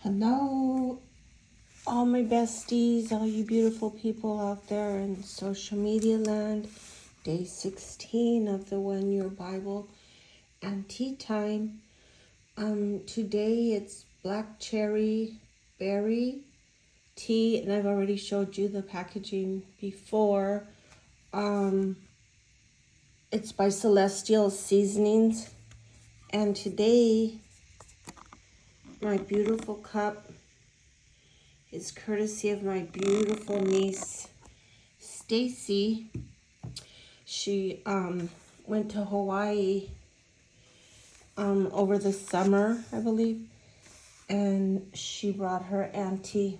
Hello, all my besties, all you beautiful people out there in social media land. Day 16 of the 1 Year Bible and tea time. Today it's black cherry berry tea, and I've already showed you the packaging before. It's by Celestial Seasonings, and today my beautiful cup is courtesy of my beautiful niece, Stacy. She went to Hawaii over the summer, I believe, and she brought her auntie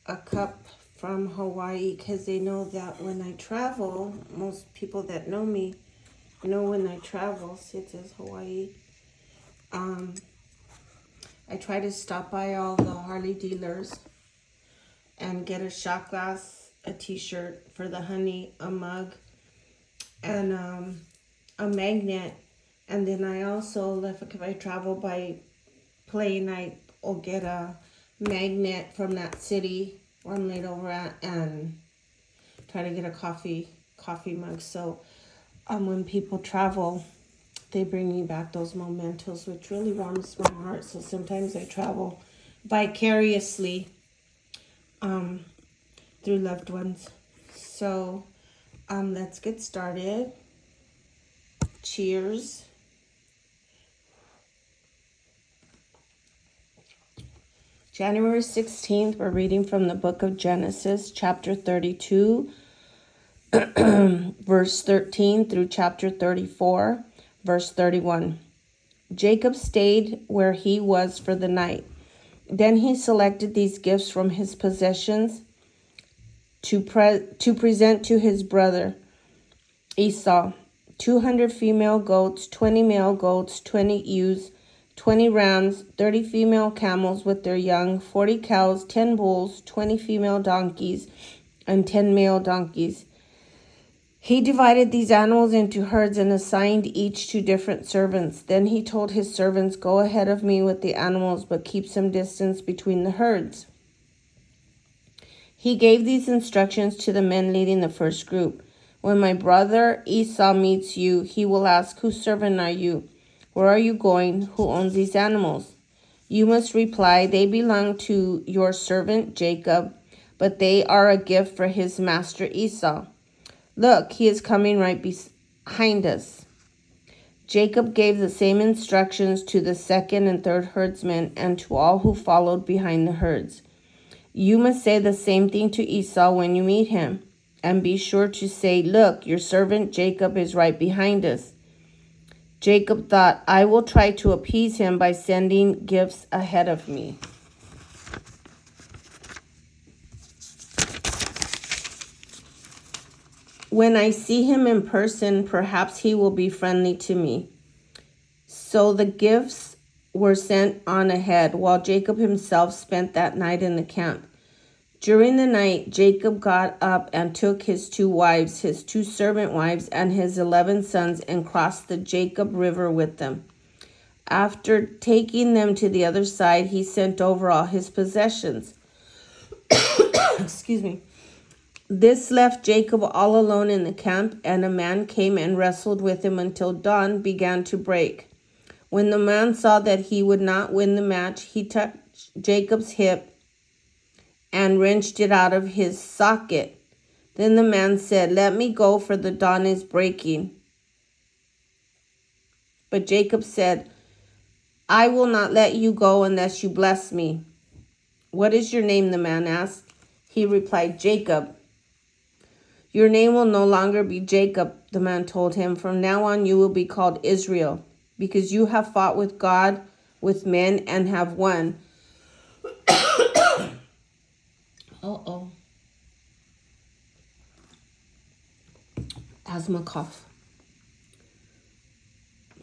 a cup from Hawaii because they know that when I travel, most people that know me know when I travel, see it says Hawaii, I try to stop by all the Harley dealers and get a shot glass, a t-shirt for the honey, a mug, and a magnet. And then I also, if I travel by plane, I will get a magnet from that city where I'm laid over at and try to get a coffee mug. So when people travel, they bring me back those mementos, which really warms my heart. So sometimes I travel vicariously through loved ones. So let's get started. Cheers. January 16th, we're reading from the book of Genesis, chapter 32, verse 13 through chapter 34, verse 31. Jacob stayed where he was for the night. Then he selected these gifts from his possessions to present to his brother Esau: 200 female goats, 20 male goats, 20 ewes, 20 rams, 30 female camels with their young, 40 cows, 10 bulls, 20 female donkeys, and 10 male donkeys. He divided these animals into herds and assigned each to different servants. Then he told his servants, "Go ahead of me with the animals, but keep some distance between the herds." He gave these instructions to the men leading the first group. "When my brother Esau meets you, he will ask, 'Whose servant are you? Where are you going? Who owns these animals?' You must reply, 'They belong to your servant Jacob, but they are a gift for his master Esau. Look, he is coming right behind us.'" Jacob gave the same instructions to the second and third herdsmen and to all who followed behind the herds. You must say the same thing to Esau when you meet him, and be sure to say, "Look, your servant Jacob is right behind us." Jacob thought, "I will try to appease him by sending gifts ahead of me." "When I see him in person, perhaps he will be friendly to me." So the gifts were sent on ahead, while Jacob himself spent that night in the camp. During the night, Jacob got up and took his 2 wives, his 2 servant wives, and his 11 sons, and crossed the Jacob River with them. After taking them to the other side, he sent over all his possessions. Excuse me. This left Jacob all alone in the camp, and a man came and wrestled with him until dawn began to break. When the man saw that he would not win the match, he touched Jacob's hip and wrenched it out of his socket. Then the man said, "Let me go, for the dawn is breaking." But Jacob said, "I will not let you go unless you bless me." "What is your name?" the man asked. He replied, "Jacob." "Your name will no longer be Jacob," the man told him. "From now on you will be called Israel, because you have fought with God, with men, and have won." Asthma cough.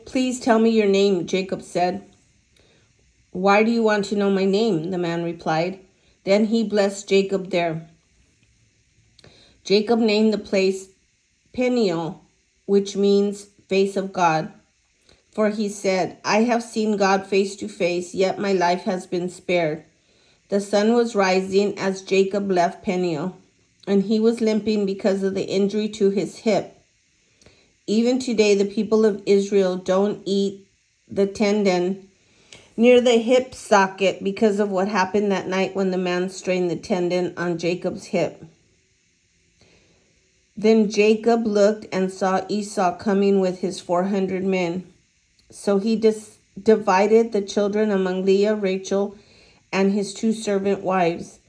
"Please tell me your name," Jacob said. "Why do you want to know my name?" the man replied. Then he blessed Jacob there. Jacob named the place Peniel, which means face of God. For he said, I have seen God face to face, yet my life has been spared. The sun was rising as Jacob left Peniel, and he was limping because of the injury to his hip. Even today, the people of Israel don't eat the tendon near the hip socket because of what happened that night when the man strained the tendon on Jacob's hip. Then Jacob looked and saw Esau coming with his 400 men. So he divided the children among Leah, Rachel, and his 2 servant wives.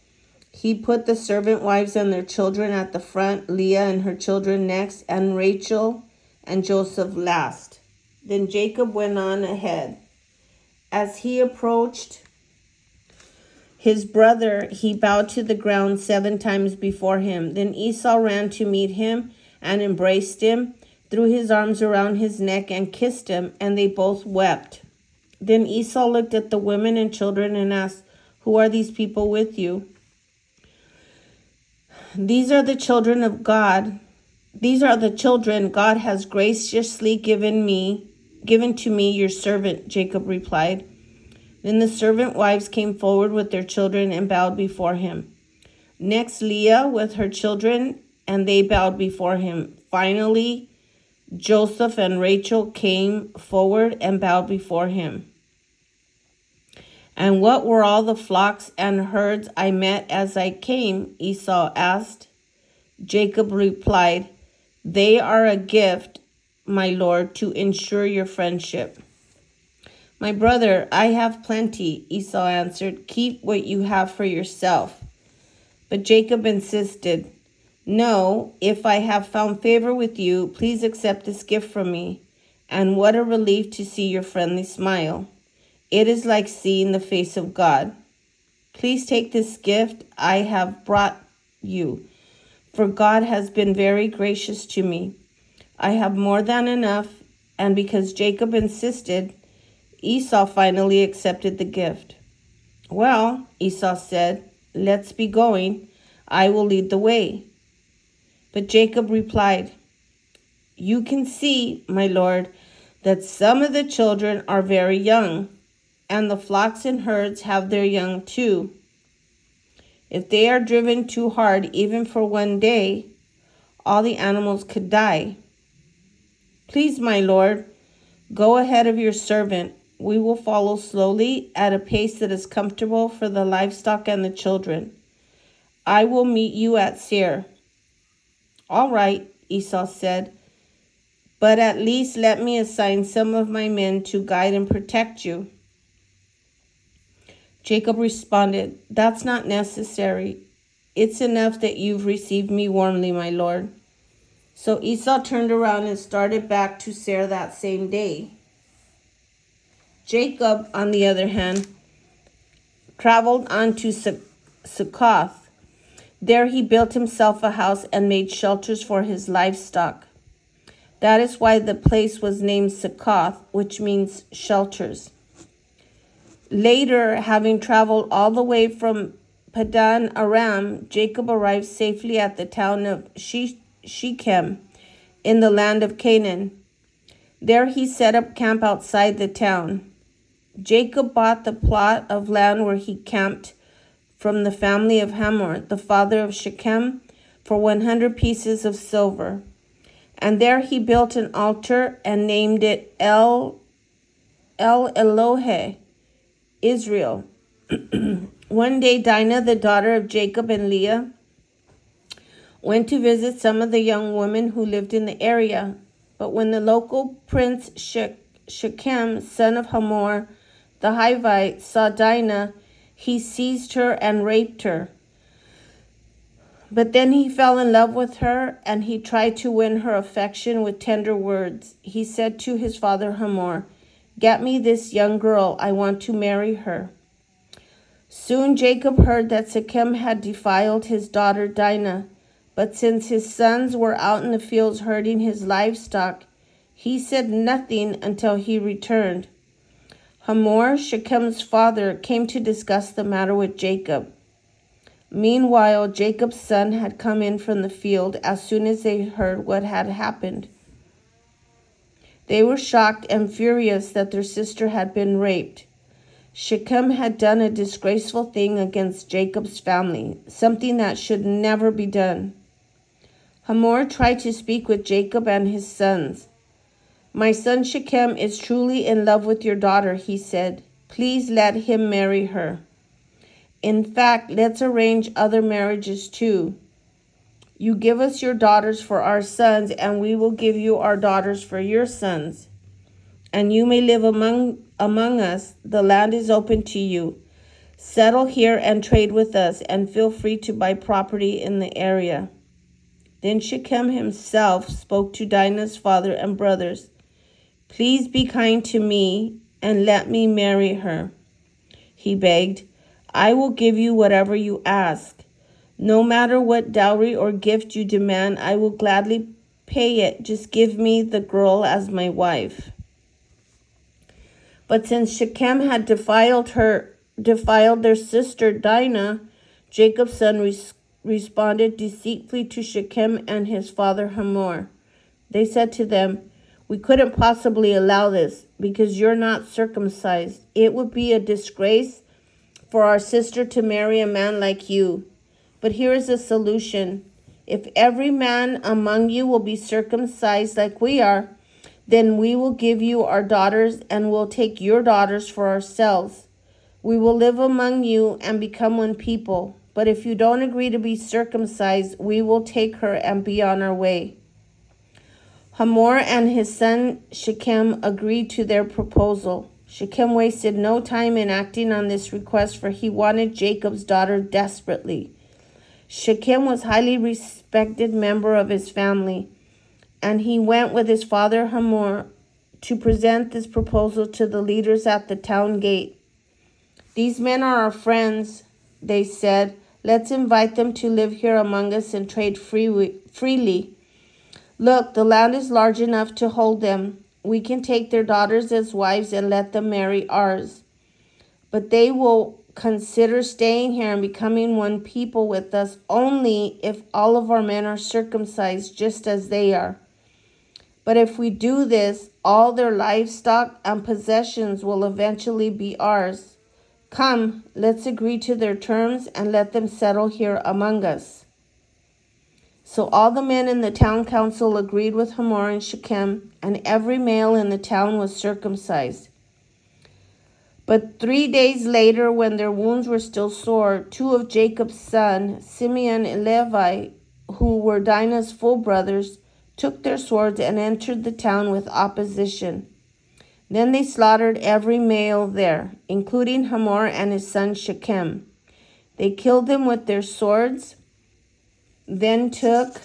He put the servant wives and their children at the front, Leah and her children next, and Rachel and Joseph last. Then Jacob went on ahead. As he approached his brother, he bowed to the ground 7 times before him. Then Esau ran to meet him and embraced him, threw his arms around his neck and kissed him, and they both wept. Then Esau looked at the women and children and asked, Who are these people with you? These are the children of God. These are the children God has graciously given to me, your servant, Jacob replied. Then the servant wives came forward with their children and bowed before him. Next, Leah with her children, and they bowed before him. Finally, Joseph and Rachel came forward and bowed before him. And what were all the flocks and herds I met as I came? Esau asked. Jacob replied, They are a gift, my lord, to ensure your friendship. My brother, I have plenty, Esau answered. Keep what you have for yourself. But Jacob insisted, No, if I have found favor with you, please accept this gift from me. And what a relief to see your friendly smile. It is like seeing the face of God. Please take this gift I have brought you, for God has been very gracious to me. I have more than enough, and because Jacob insisted, Esau finally accepted the gift. Well, Esau said, Let's be going. I will lead the way. But Jacob replied, You can see, my lord, that some of the children are very young, and the flocks and herds have their young too. If they are driven too hard, even for one day, all the animals could die. Please, my lord, go ahead of your servant. We will follow slowly at a pace that is comfortable for the livestock and the children. I will meet you at Seir. All right, Esau said, but at least let me assign some of my men to guide and protect you. Jacob responded, That's not necessary. It's enough that you've received me warmly, my lord. So Esau turned around and started back to Seir that same day. Jacob, on the other hand, traveled on to Succoth. There he built himself a house and made shelters for his livestock. That is why the place was named Succoth, which means shelters. Later, having traveled all the way from Padan Aram, Jacob arrived safely at the town of Shechem in the land of Canaan. There he set up camp outside the town. Jacob bought the plot of land where he camped from the family of Hamor, the father of Shechem, for 100 pieces of silver. And there he built an altar and named it El Elohe, Israel. One day, Dinah, the daughter of Jacob and Leah, went to visit some of the young women who lived in the area. But when the local prince Shechem, son of Hamor, the Hivite, saw Dinah, he seized her and raped her. But then he fell in love with her, and he tried to win her affection with tender words. He said to his father Hamor, Get me this young girl, I want to marry her. Soon Jacob heard that Shechem had defiled his daughter Dinah, but since his sons were out in the fields herding his livestock, he said nothing until he returned. Hamor, Shechem's father, came to discuss the matter with Jacob. Meanwhile, Jacob's son had come in from the field as soon as they heard what had happened. They were shocked and furious that their sister had been raped. Shechem had done a disgraceful thing against Jacob's family, something that should never be done. Hamor tried to speak with Jacob and his sons. "My son Shechem is truly in love with your daughter," he said. "Please let him marry her. In fact, let's arrange other marriages too. You give us your daughters for our sons, and we will give you our daughters for your sons. And you may live among us. The land is open to you. Settle here and trade with us, and feel free to buy property in the area." Then Shechem himself spoke to Dinah's father and brothers. "Please be kind to me and let me marry her," he begged. "I will give you whatever you ask. No matter what dowry or gift you demand, I will gladly pay it. Just give me the girl as my wife." But since Shechem had defiled their sister Dinah, Jacob's son responded deceitfully to Shechem and his father Hamor. They said to them, "We couldn't possibly allow this because you're not circumcised. It would be a disgrace for our sister to marry a man like you. But here is a solution. If every man among you will be circumcised like we are, then we will give you our daughters and will take your daughters for ourselves. We will live among you and become one people. But if you don't agree to be circumcised, we will take her and be on our way." Hamor and his son Shechem agreed to their proposal. Shechem wasted no time in acting on this request, for he wanted Jacob's daughter desperately. Shechem was a highly respected member of his family, and he went with his father Hamor to present this proposal to the leaders at the town gate. "These men are our friends," they said. "Let's invite them to live here among us and trade freely. Look, the land is large enough to hold them. We can take their daughters as wives and let them marry ours. But they will consider staying here and becoming one people with us only if all of our men are circumcised just as they are. But if we do this, all their livestock and possessions will eventually be ours. Come, let's agree to their terms and let them settle here among us." So all the men in the town council agreed with Hamor and Shechem, and every male in the town was circumcised. But 3 days later, when their wounds were still sore, 2 of Jacob's sons, Simeon and Levi, who were Dinah's full brothers, took their swords and entered the town with opposition. Then they slaughtered every male there, including Hamor and his son Shechem. They killed them with their swords, then took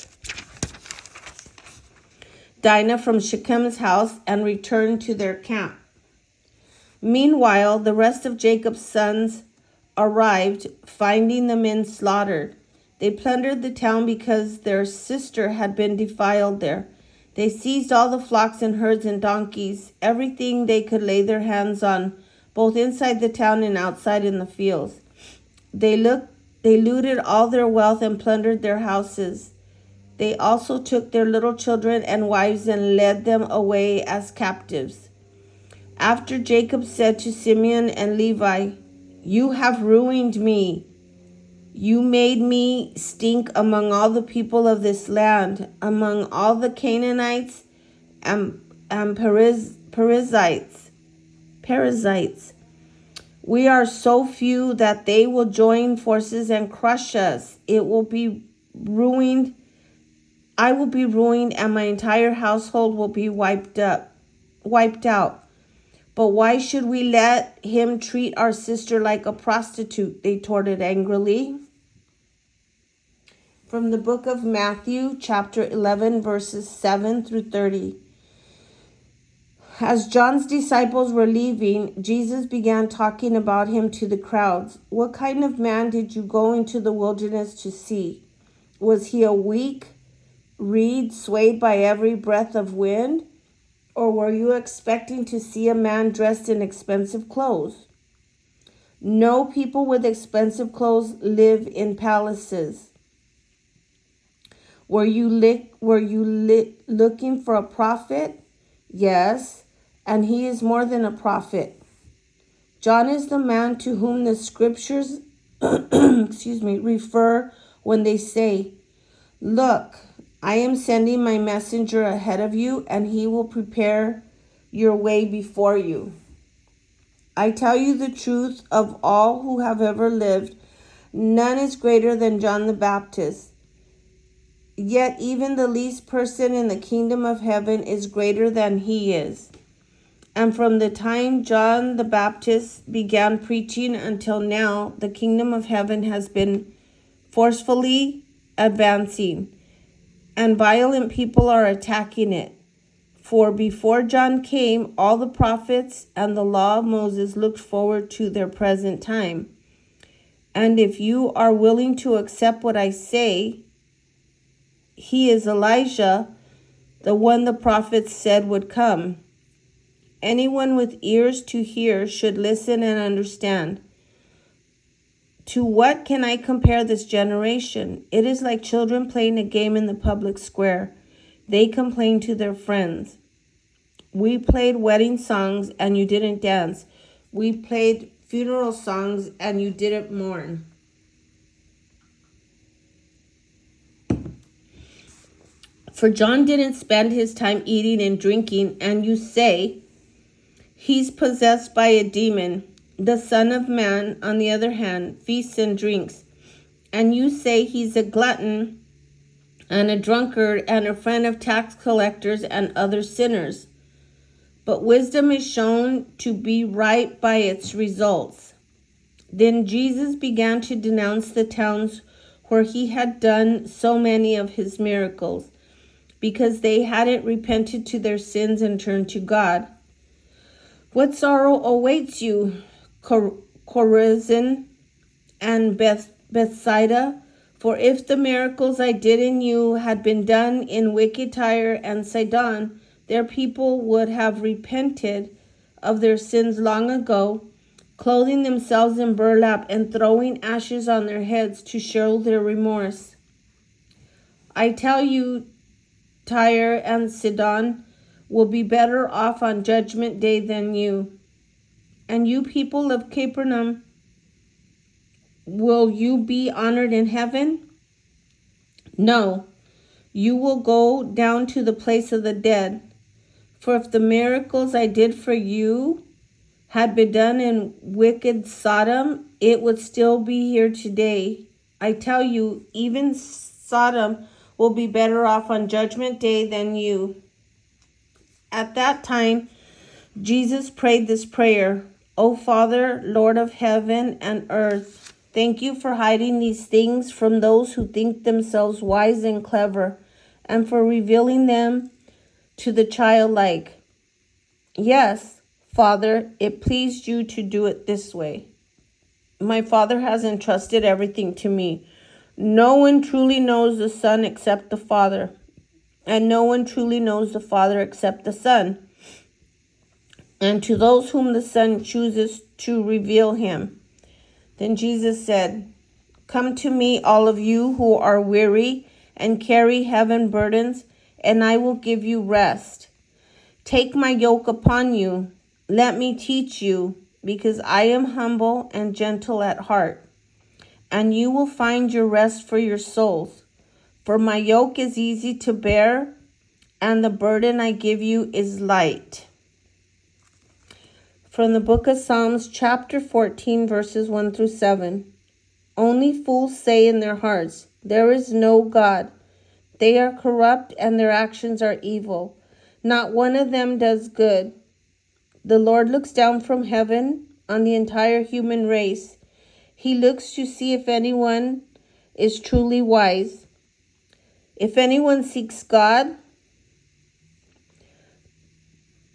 Dinah from Shechem's house and returned to their camp. Meanwhile, the rest of Jacob's sons arrived, finding the men slaughtered. They plundered the town because their sister had been defiled there. They seized all the flocks and herds and donkeys, everything they could lay their hands on, both inside the town and outside in the fields. They looted all their wealth and plundered their houses. They also took their little children and wives and led them away as captives. After Jacob said to Simeon and Levi, "You have ruined me. You made me stink among all the people of this land, among all the Canaanites and Perizzites. We are so few that they will join forces and crush us. It will be ruined. I will be ruined, and my entire household will be wiped out. But why should we let him treat our sister like a prostitute?" they retorted angrily. From the book of Matthew, chapter 11, verses 7 through 30. As John's disciples were leaving, Jesus began talking about him to the crowds. "What kind of man did you go into the wilderness to see? Was he a weak reed swayed by every breath of wind? Or were you expecting to see a man dressed in expensive clothes? No, people with expensive clothes live in palaces. Were you looking for a prophet? Yes, and he is more than a prophet. John is the man to whom the scriptures refer when they say, "Look, I am sending my messenger ahead of you, and he will prepare your way before you." I tell you the truth, of all who have ever lived, none is greater than John the Baptist. Yet even the least person in the kingdom of heaven is greater than he is. And from the time John the Baptist began preaching until now, the kingdom of heaven has been forcefully advancing, and violent people are attacking it. For before John came, all the prophets and the law of Moses looked forward to their present time. And if you are willing to accept what I say, he is Elijah, the one the prophets said would come. Anyone with ears to hear should listen and understand. To what can I compare this generation? It is like children playing a game in the public square. They complain to their friends. We played wedding songs and you didn't dance. We played funeral songs and you didn't mourn. For John didn't spend his time eating and drinking, and you say, he's possessed by a demon. The Son of Man, on the other hand, feasts and drinks. And you say he's a glutton and a drunkard and a friend of tax collectors and other sinners. But wisdom is shown to be right by its results. Then Jesus began to denounce the towns where he had done so many of his miracles, because they hadn't repented to their sins and turned to God. What sorrow awaits you, Chorazin and Bethsaida? For if the miracles I did in you had been done in wicked Tyre and Sidon, their people would have repented of their sins long ago, clothing themselves in burlap and throwing ashes on their heads to show their remorse. I tell you, Tyre and Sidon will be better off on Judgment Day than you. And you people of Capernaum, will you be honored in heaven? No, you will go down to the place of the dead. For if the miracles I did for you had been done in wicked Sodom, it would still be here today. I tell you, even Sodom will be better off on Judgment Day than you. At that time, Jesus prayed this prayer: O Father, Lord of heaven and earth, thank you for hiding these things from those who think themselves wise and clever, and for revealing them to the childlike. Yes, Father, it pleased you to do it this way. My Father has entrusted everything to me. No one truly knows the Son except the Father, and no one truly knows the Father except the Son, and to those whom the Son chooses to reveal him. Then Jesus said, Come to me, all of you who are weary and carry heavy burdens, and I will give you rest. Take my yoke upon you. Let me teach you, because I am humble and gentle at heart, and you will find your rest for your souls. For my yoke is easy to bear, and the burden I give you is light. From the book of Psalms, chapter 14, verses 1 through 7. Only fools say in their hearts, there is no God. They are corrupt and their actions are evil. Not one of them does good. The Lord looks down from heaven on the entire human race. He looks to see if anyone is truly wise, if anyone seeks God.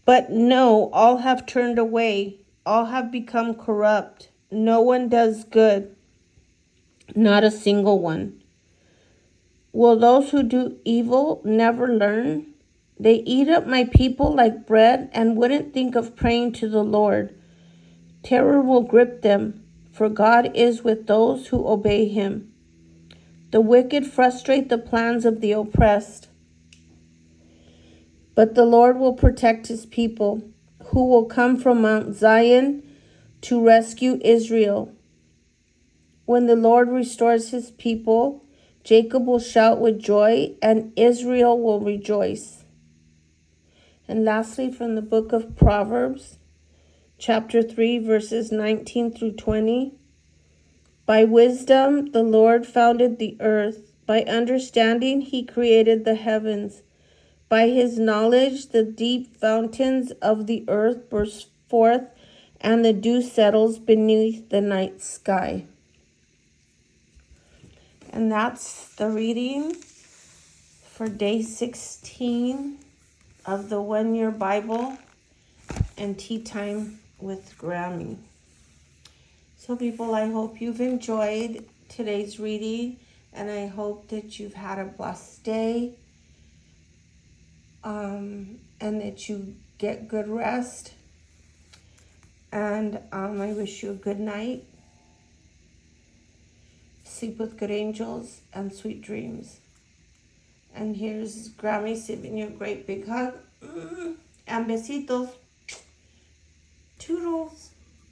But no, all have turned away. All have become corrupt. No one does good, not a single one. Will those who do evil never learn? They eat up my people like bread and wouldn't think of praying to the Lord. Terror will grip them, for God is with those who obey him. The wicked frustrate the plans of the oppressed. But the Lord will protect his people, who will come from Mount Zion to rescue Israel. When the Lord restores his people, Jacob will shout with joy, and Israel will rejoice. And lastly, from the book of Proverbs, chapter 3, verses 19 through 20. By wisdom the Lord founded the earth. By understanding he created the heavens. By his knowledge the deep fountains of the earth burst forth, and the dew settles beneath the night sky. And that's the reading for day 16 of the 1 Year Bible and Tea Time with Grammy. So people, I hope you've enjoyed today's reading, and I hope that you've had a blessed day, and that you get good rest. And I wish you a good night. Sleep with good angels and sweet dreams. And here's Grammy giving you a great big hug. And besitos. Toodles.